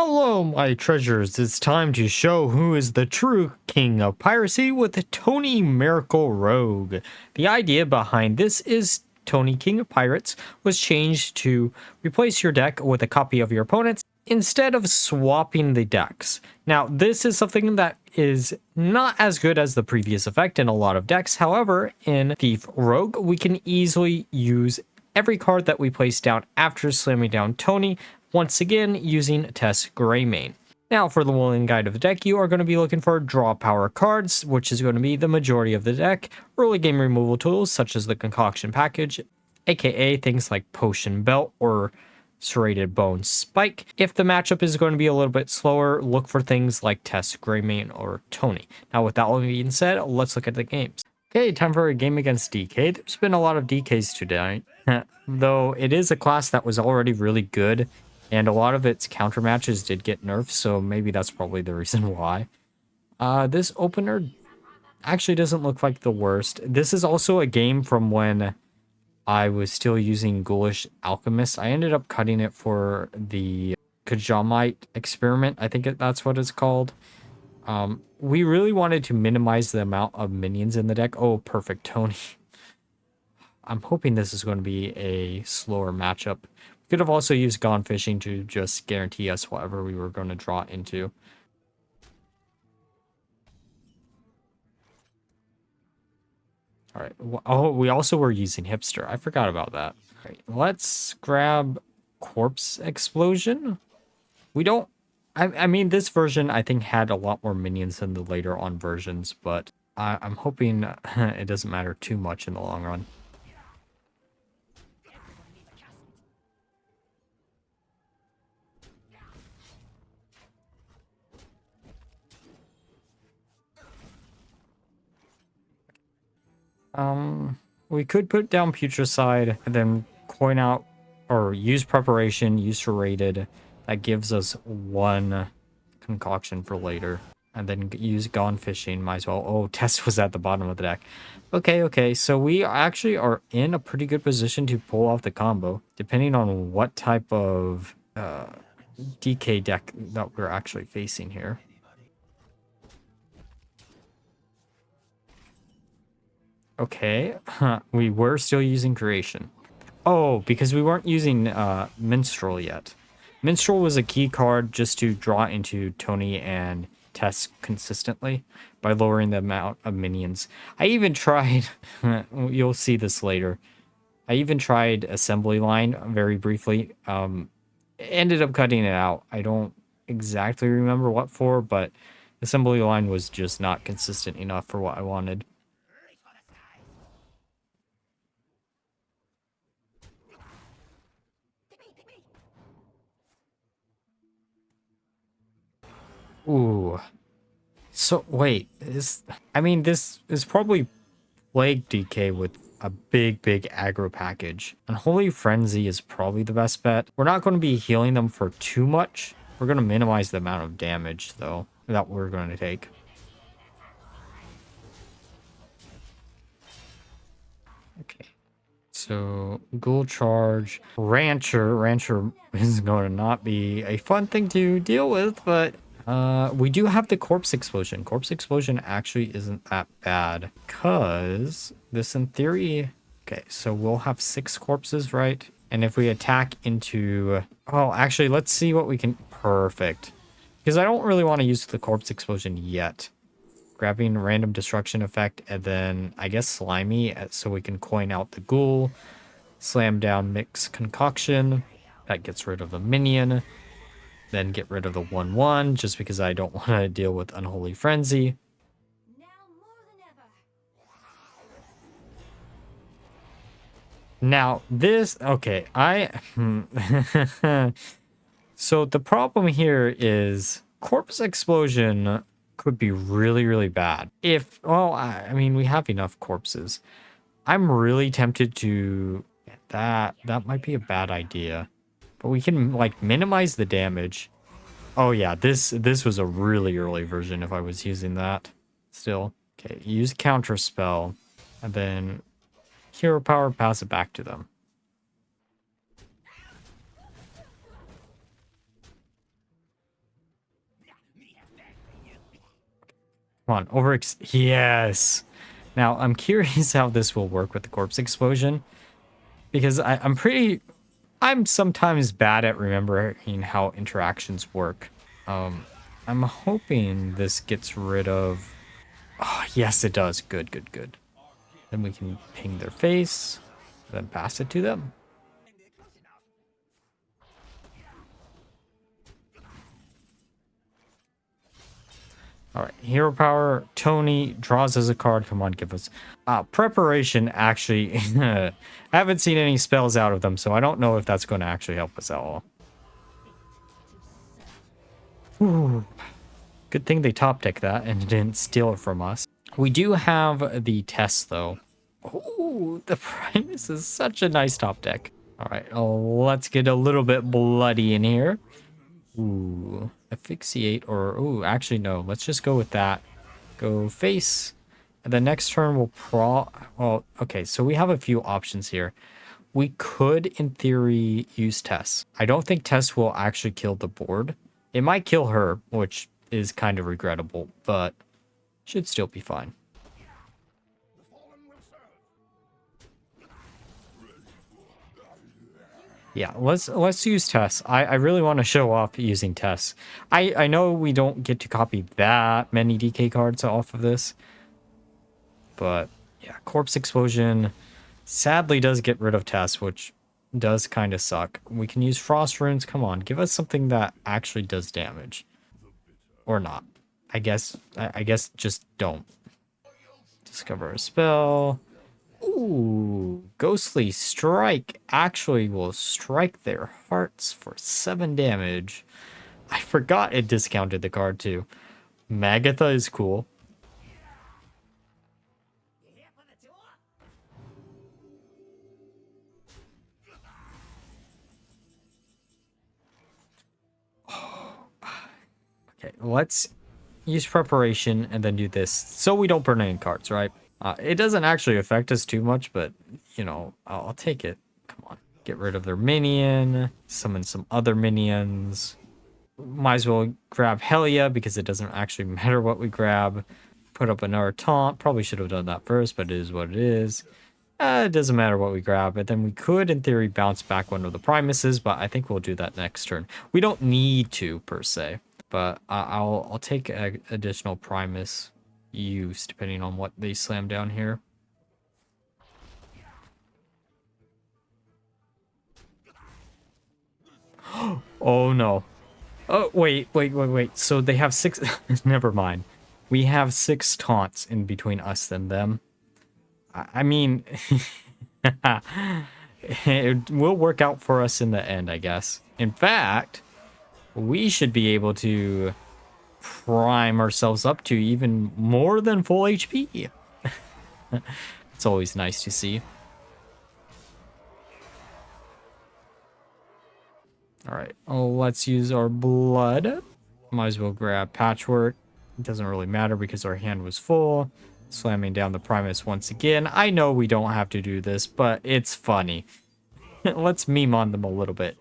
Hello, my treasures. It's time to show who is the true king of piracy with Tony Miracle Rogue. The idea behind this is Tony King of Pirates was changed to replace your deck with a copy of your opponent's instead of swapping the decks. Now, this is something that is not as good as the previous effect in a lot of decks. However, in Thief Rogue, we can easily use every card that we place down after slamming down Tony, once again using Tess Greymane. Now for the Mulligan guide of the deck, you are going to be looking for draw power cards, which is going to be the majority of the deck, early game removal tools such as the Concoction package, aka things like Potion Belt or Serrated Bone Spike. If the matchup is going to be a little bit slower, look for things like Tess Greymane or Tony. Now with that all being said, let's look at the games. Okay, time for a game against DK. There's been a lot of DKs today, though it is a class that was already really good, and a lot of its counter matches did get nerfed, so maybe that's probably the reason why. This opener actually doesn't look like the worst. This is also a game from when I was still using Ghoulish Alchemist. I ended up cutting it for the Kajamite experiment. I think that's what it's called. We really wanted to minimize the amount of minions in the deck. Oh, perfect, Tony. I'm hoping this is going to be a slower matchup. We could have also used Gone Fishing to just guarantee us whatever we were going to draw into. All right. Oh, we also were using Hipster. I forgot about that. All right, let's grab Corpse Explosion. We don't... I mean, this version, I think, had a lot more minions than the later on versions, but I'm hoping it doesn't matter too much in the long run. We could put down Putricide and then coin out or use Preparation, use Serrated. That gives us one Concoction for later. And then use Gone Fishing, might as well. Oh, Tess was at the bottom of the deck. Okay, so we actually are in a pretty good position to pull off the combo, depending on what type of DK deck that we're actually facing here. Okay, we were still using Creation. Oh, because we weren't using Minstrel yet. Minstrel was a key card just to draw into Tony and Tess consistently by lowering the amount of minions. I even tried, you'll see this later, I even tried Assembly Line very briefly. Ended up cutting it out. I don't exactly remember what for, but Assembly Line was just not consistent enough for what I wanted. Ooh. So, wait. This is probably Plague DK with a big aggro package. Unholy Frenzy is probably the best bet. We're not going to be healing them for too much. We're going to minimize the amount of damage, though, that we're going to take. Okay. So, Ghoul Charge. Rancher is going to not be a fun thing to deal with, but we do have the Corpse Explosion. Corpse Explosion actually isn't that bad, because this in theory... Okay, so we'll have 6 corpses, right? And if we attack into... Oh, actually, let's see what we can... Perfect. Because I don't really want to use the Corpse Explosion yet. Grabbing Random Destruction Effect, and then, I guess, Slimy, so we can coin out the Ghoul. Slam down Mix Concoction. That gets rid of the minion. Then get rid of the 1/1, just because I don't want to deal with Unholy Frenzy. Now, this... Okay, So, the problem here is Corpse Explosion could be really bad. If... Well, I mean, we have enough corpses. I'm really tempted to... That might be a bad idea. But we can, like, minimize the damage. Oh, yeah, this was a really early version if I was using that still. Okay, use Counter Spell, and then Hero Power, pass it back to them. Come on, yes. Now, I'm curious how this will work with the corpse explosion. Because I'm sometimes bad at remembering how interactions work. I'm hoping this gets rid of... Oh, yes, it does. Good, good, good. Then we can ping their face, then pass it to them. All right, hero power. Tony draws as a card. Come on, give us preparation. Actually, I haven't seen any spells out of them, so I don't know if that's going to actually help us at all. Ooh. Good thing they top deck that and didn't steal it from us. We do have the test though. Ooh, the Primus is such a nice top deck. All right, let's get a little bit bloody in here. Ooh, asphyxiate or actually no. Let's just go with that. Go face. And the next turn we'll well, okay. So we have a few options here. We could, in theory, use Tess. I don't think Tess will actually kill the board. It might kill her, which is kind of regrettable, but should still be fine. Yeah, let's use Tess. I really want to show off using Tess. I know we don't get to copy that many DK cards off of this, but yeah, Corpse Explosion sadly does get rid of Tess, which does kind of suck. We can use Frost Runes. Come on, give us something that actually does damage. Or not. I guess just don't. Discover a spell. Ooh, Ghostly Strike actually will strike their hearts for 7 damage. I forgot it discounted the card too. Magatha is cool. Okay, let's use preparation and then do this so we don't burn any cards, right? It doesn't actually affect us too much, but, you know, I'll take it. Come on. Get rid of their minion. Summon some other minions. Might as well grab Helia because it doesn't actually matter what we grab. Put up another taunt. Probably should have done that first, but it is what it is. It doesn't matter what we grab. And then we could, in theory, bounce back one of the Primuses, but I think we'll do that next turn. We don't need to, per se. But I'll take additional Primus use depending on what they slam down here. Oh no. Oh wait. So they have 6 never mind. We have 6 taunts in between us and them. I mean it will work out for us in the end, I guess. In fact, we should be able to prime ourselves up to even more than full HP. It's always nice to see. All right, let's use our blood. Might as well grab Patchwork. It doesn't really matter because our hand was full. Slamming down the Primus once again. I know we don't have to do this, but it's funny. Let's meme on them a little bit.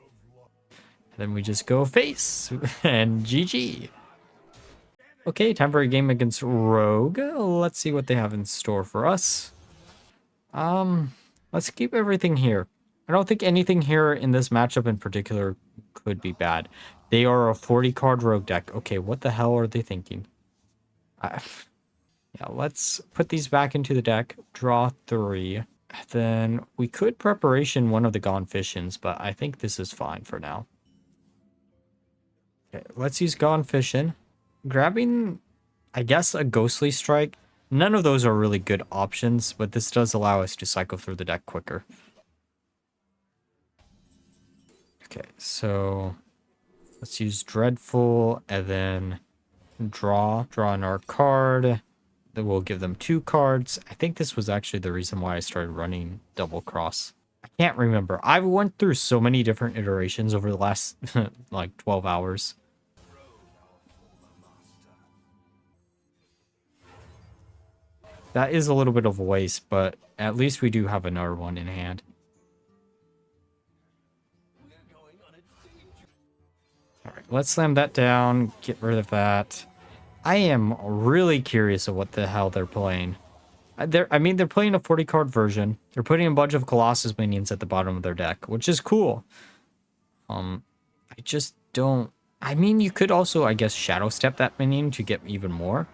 Then we just go face and GG. Okay, time for a game against Rogue. Let's see what they have in store for us. Let's keep everything here. I don't think anything here in this matchup in particular could be bad. They are a 40-card Rogue deck. Okay, what the hell are they thinking? Yeah, let's put these back into the deck. Draw 3. Then we could preparation one of the Gone Fissions, but I think this is fine for now. Okay, let's use Gone Fission. Grabbing, I guess, a Ghostly Strike. None of those are really good options, but this does allow us to cycle through the deck quicker. Okay, so let's use Dreadful and then draw in our card. Then we'll give them 2 cards. I think this was actually the reason why I started running Double Cross. I can't remember. I went through so many different iterations over the last like 12 hours. That is a little bit of a waste, but at least we do have another one in hand. All right, let's slam that down, get rid of that. I am really curious of what the hell they're playing. I mean, they're playing a 40 card version. They're putting a bunch of Colossus minions at the bottom of their deck, which is cool. I just don't. I mean, you could also, I guess, Shadow Step that minion to get even more.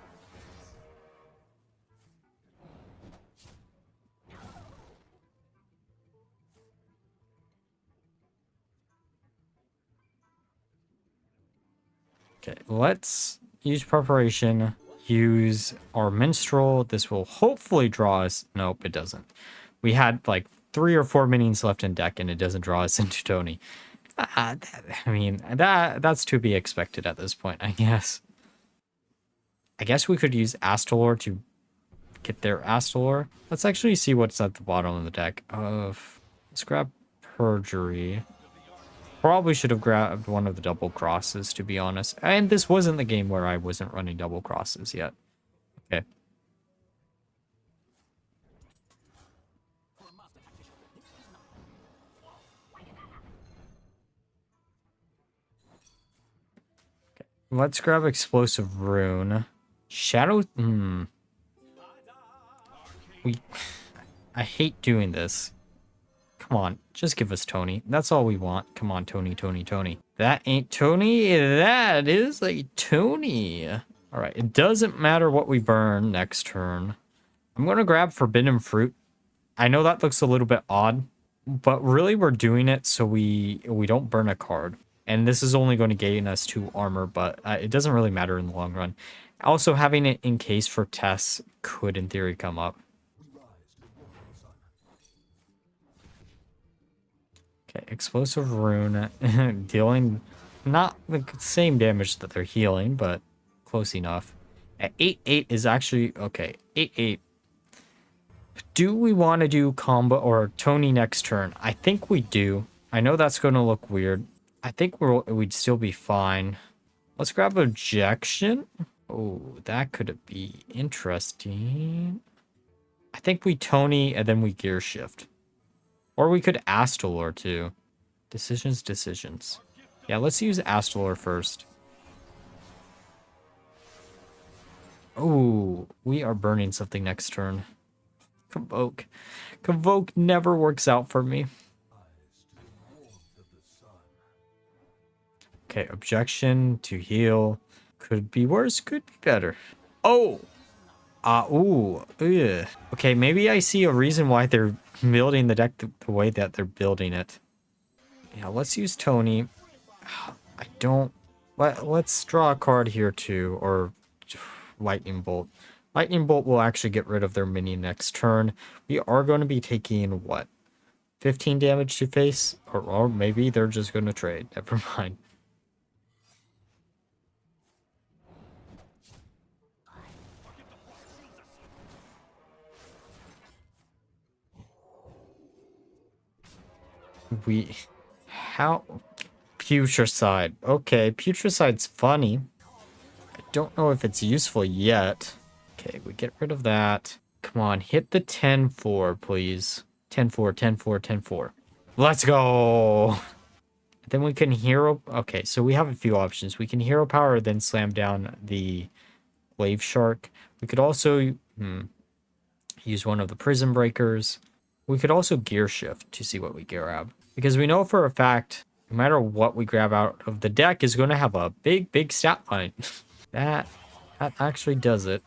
Okay, let's use preparation. Use our minstrel. This will hopefully draw us. Nope, it doesn't. We had like 3 or 4 minions left in deck, and it doesn't draw us into Tony. I mean, that's to be expected at this point, I guess. I guess we could use Astalor to get their Astalor. Let's actually see what's at the bottom of the deck. Let's grab Perjury. Probably should have grabbed one of the double crosses, to be honest. And this wasn't the game where I wasn't running double crosses yet. Okay. Let's grab Explosive Rune. Shadow... I hate doing this. Come on, just give us Tony. That's all we want. Come on, Tony, Tony, Tony. That ain't Tony. That is a Tony. All right, it doesn't matter what we burn next turn. I'm going to grab Forbidden Fruit. I know that looks a little bit odd, but really we're doing it so we don't burn a card. And this is only going to gain us 2 armor, but it doesn't really matter in the long run. Also, having it in case for tests could, in theory, come up. Okay, Explosive Rune, dealing not the same damage that they're healing, but close enough. At 8-8 is actually, okay, 8-8. Do we want to do combo or Tony next turn? I think we do. I know that's going to look weird. I think we'd still be fine. Let's grab Objection. Oh, that could be interesting. I think we Tony and then we Gear Shift. Or we could Astalor too. Decisions. Yeah, let's use Astalor first. Oh, we are burning something next turn. Convoke. Convoke never works out for me. Okay, Objection to heal. Could be worse, could be better. Oh! Ooh. Ugh. Okay, maybe I see a reason why they're building the deck the way that they're building it. Yeah, let's use Tony. I don't... Let's draw a card here too, or Lightning Bolt. Lightning Bolt will actually get rid of their minion next turn. We are going to be taking, what, 15 damage to face? Or maybe they're just going to trade. Never mind. How? Putricide. Okay, Putricide's funny. I don't know if it's useful yet. Okay, we get rid of that. Come on, hit the 10-4, please. 10-4, 10-4, 10-4. Let's go! Then we can hero... Okay, so we have a few options. We can hero power, then slam down the Glaive Shark. We could also use one of the Prison Breakers. We could also Gear Shift to see what we grab. Because we know for a fact, no matter what we grab out of the deck is going to have a big, big stat line. That actually does it.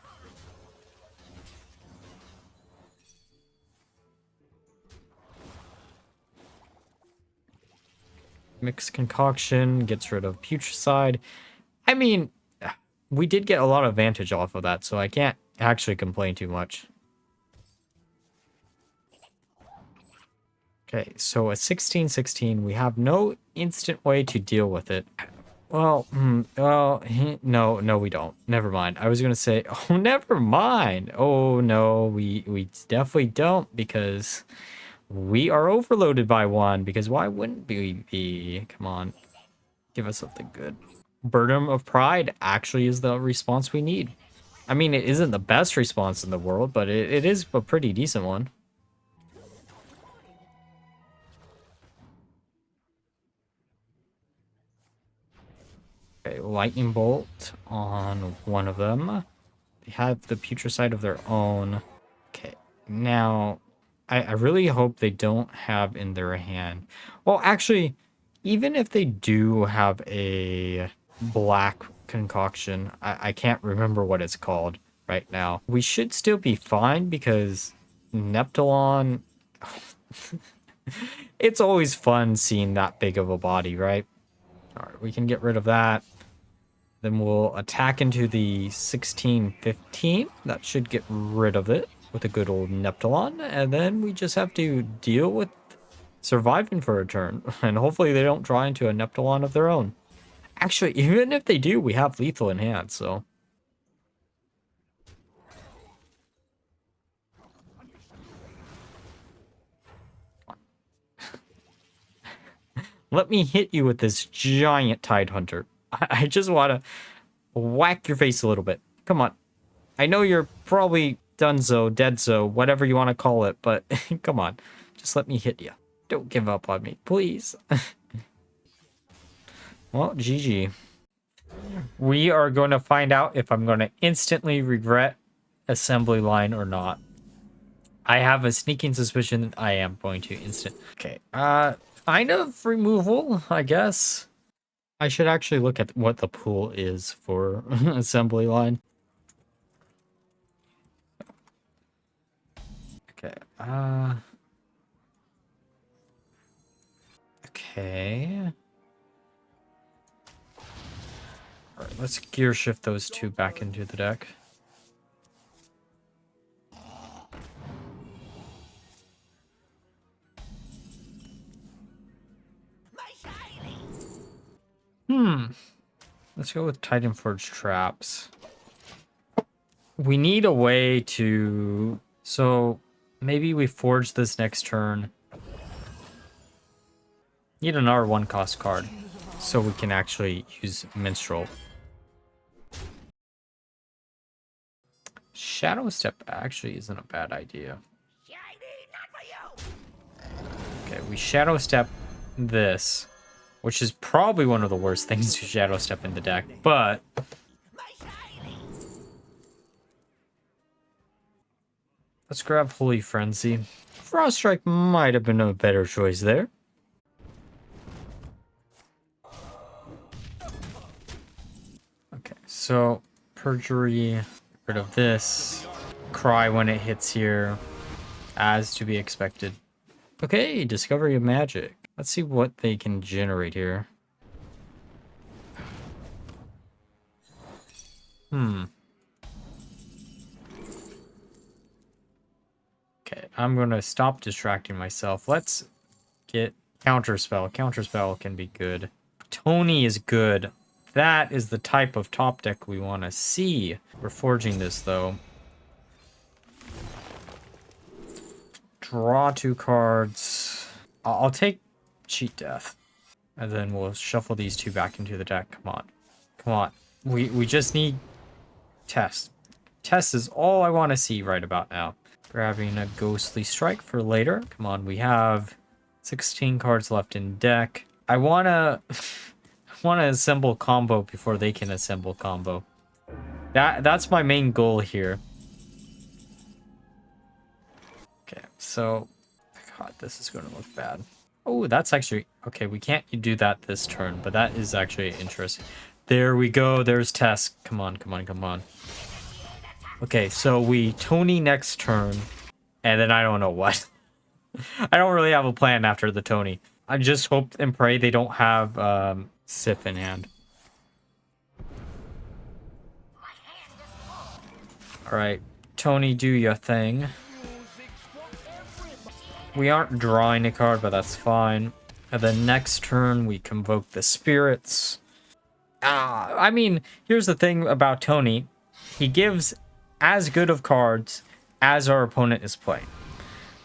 Mixed Concoction gets rid of Putricide. I mean, we did get a lot of advantage off of that, so I can't actually complain too much. Okay, so a 16-16, we have no instant way to deal with it. Well, no, we don't. Never mind. I was going to say, oh, never mind. Oh, no, we definitely don't, because we are overloaded by 1, because why wouldn't we be? Come on, give us something good. Burden of Pride actually is the response we need. I mean, it isn't the best response in the world, but it is a pretty decent one. Okay, lightning bolt on one of them. They have the Putricide of their own. Okay, now I really hope they don't have in their hand. Well, actually, even if they do have a black concoction, I can't remember what it's called right now. We should still be fine because Neptulon, it's always fun seeing that big of a body, right? All right, we can get rid of that. Then we'll attack into the 16-15. That should get rid of it with a good old Neptulon. And then we just have to deal with surviving for a turn. And hopefully they don't draw into a Neptulon of their own. Actually, even if they do, we have lethal in hand, so... Let me hit you with this giant Tide Hunter. I just want to whack your face a little bit. Come on. I know you're probably donezo, deadzo, whatever you want to call it, but come on. Just let me hit you. Don't give up on me, please. Well, GG. We are going to find out if I'm going to instantly regret assembly line or not. I have a sneaking suspicion that I am going to instant. Okay, kind of removal, I guess. I should actually look at what the pool is for assembly line. Okay, okay. Alright, let's gear shift those two back into the deck. Let's go with Titan Forge traps. We need a way to... So, maybe we forge this next turn. Need an R1 cost card, so we can actually use Minstrel. Shadow Step actually isn't a bad idea. Okay, we Shadow Step this, which is probably one of the worst things to Shadow Step in the deck, but... Let's grab Holy Frenzy. Frost Strike might have been a better choice there. Okay, so Perjury, get rid of this. Cry when it hits here, as to be expected. Okay, Discovery of Magic. Let's see what they can generate here. Okay, I'm going to stop distracting myself. Let's get Counterspell. Counterspell can be good. Tony is good. That is the type of top deck we want to see. We're forging this, though. Draw 2 cards. I'll take Cheat Death. And then we'll shuffle these 2 back into the deck. Come on. Come on. We just need Test. Test is all I want to see right about now. Grabbing a Ghostly Strike for later. Come on, we have 16 cards left in deck. I wanna assemble combo before they can assemble combo. That's my main goal here. Okay, so God, this is gonna look bad. Oh, that's actually okay. We can't do that this turn, but that is actually interesting. There we go. There's Test. Come on, come on, come on. Okay, so we Tony next turn, and then I don't know what. I don't really have a plan after the Tony. I just hope and pray they don't have Sip in hand. Alright, Tony, do your thing. We aren't drawing a card, but that's fine. And then next turn, we convoke the Spirits. I mean, here's the thing about Tony. He gives as good of cards as our opponent is playing.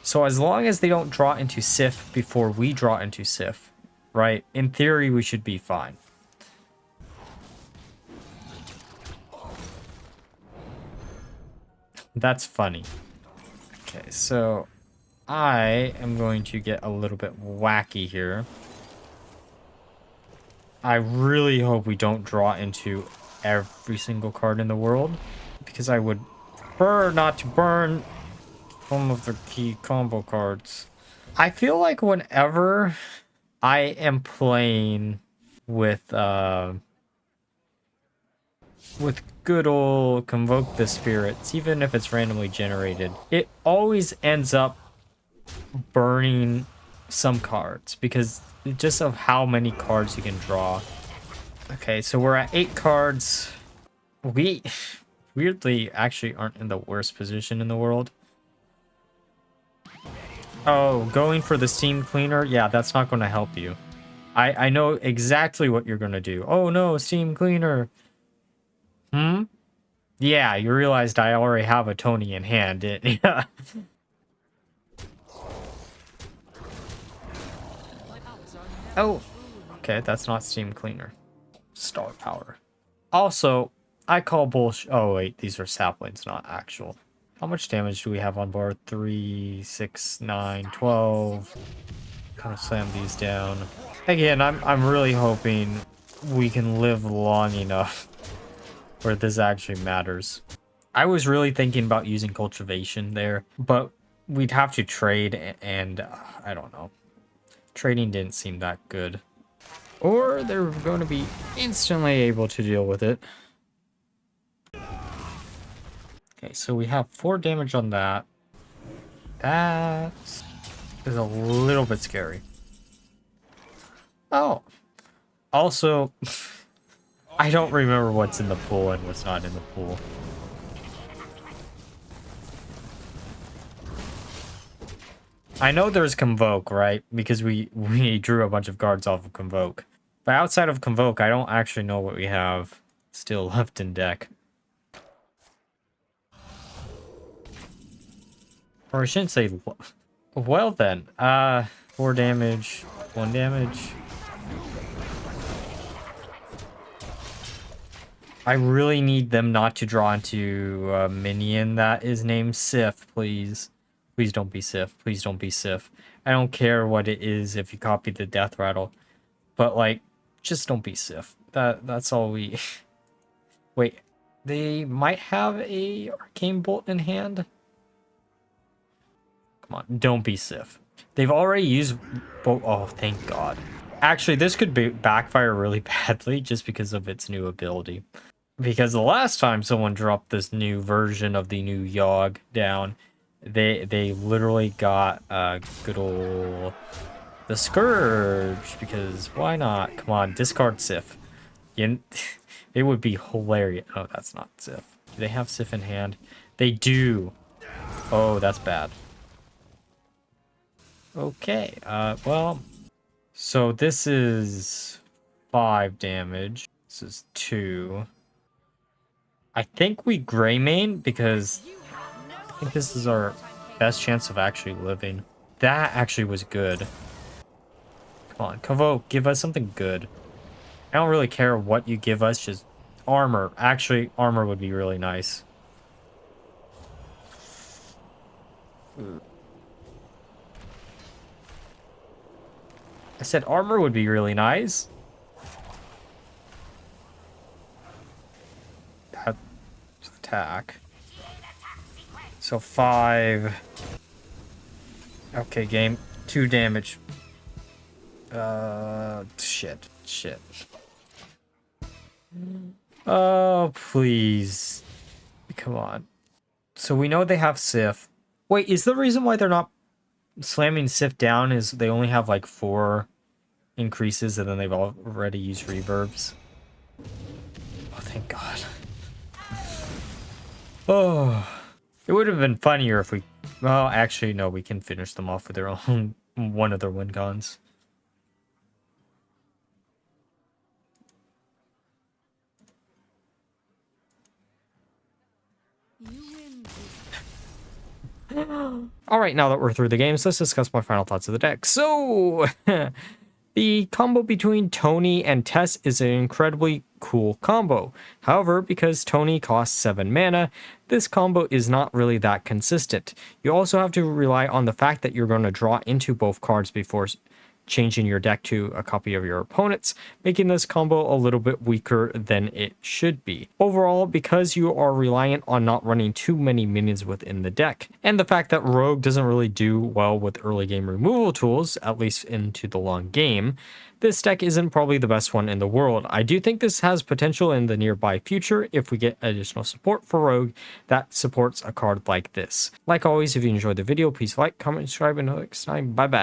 So as long as they don't draw into Sif before we draw into Sif, right? In theory, we should be fine. That's funny. Okay, so I am going to get a little bit wacky here. I really hope we don't draw into every single card in the world, because I would prefer not to burn some of the key combo cards. I feel like whenever I am playing with good old Convoke the Spirits, even if it's randomly generated, it always ends up burning some cards because just of how many cards you can draw. Okay, so we're at 8 cards. We weirdly actually aren't in the worst position in the world. Oh, going for the steam cleaner? Yeah, that's not going to help you. I know exactly what you're going to do. Oh no, steam cleaner. Yeah, you realized I already have a Tony in hand. Yeah. Oh, okay, that's not steam cleaner. Star power. Also, I call bullshit. Oh wait, these are saplings, not actual. How much damage do we have on board? 3, 6, 9, 12. Kind of slam these down. Again, I'm really hoping we can live long enough where this actually matters. I was really thinking about using cultivation there, but we'd have to trade, and I don't know. Trading didn't seem that good. Or they're going to be instantly able to deal with it. Okay, so we have 4 damage on that. That is a little bit scary. Oh. Also, I don't remember what's in the pool and what's not in the pool. I know there's Convoke, right? Because we drew a bunch of cards off of Convoke. But outside of Convoke, I don't actually know what we have still left in deck. Or I shouldn't say... Well then, 4 damage, 1 damage. I really need them not to draw into a minion that is named Sif, please. Please don't be Sif. Please don't be Sif. I don't care what it is if you copy the death rattle. But, like, just don't be Sif. That's all we... Wait, they might have a Arcane Bolt in hand? Come on, don't be Sif. They've already used... Oh, thank God. Actually, this could backfire really badly just because of its new ability. Because the last time someone dropped this new version of the new Yogg down, they literally got good old the Scourge, because why not? Come on, discard Sif. It would be hilarious. Oh, that's not Sif. Do they have Sif in hand? They do. Oh, that's bad. Okay, well, so this is 5 damage. This is 2. I think we Greymane because I think this is our best chance of actually living. That actually was good. Come on, Convoke, give us something good. I don't really care what you give us, just armor. Actually, armor would be really nice. I said armor would be really nice. That's attack. So 5. Okay, game. 2 damage. Shit. Oh, please. Come on. So we know they have Sif. Wait, is the reason why they're not slamming Sif down is they only have like 4 increases and then they've already used reverbs? Oh, thank God. Oh, it would have been funnier if we... Well, actually, no, we can finish them off with their own... one of their wincons. Alright, now that we're through the games, let's discuss my final thoughts of the deck. So, the combo between Tony and Tess is an incredibly cool combo. However, because Tony costs 7 mana, this combo is not really that consistent. You also have to rely on the fact that you're going to draw into both cards before changing your deck to a copy of your opponent's, making this combo a little bit weaker than it should be. Overall, because you are reliant on not running too many minions within the deck, and the fact that Rogue doesn't really do well with early game removal tools, at least into the long game, this deck isn't probably the best one in the world. I do think this has potential in the nearby future if we get additional support for Rogue that supports a card like this. Like always, if you enjoyed the video, please like, comment, subscribe, and until next time, bye bye.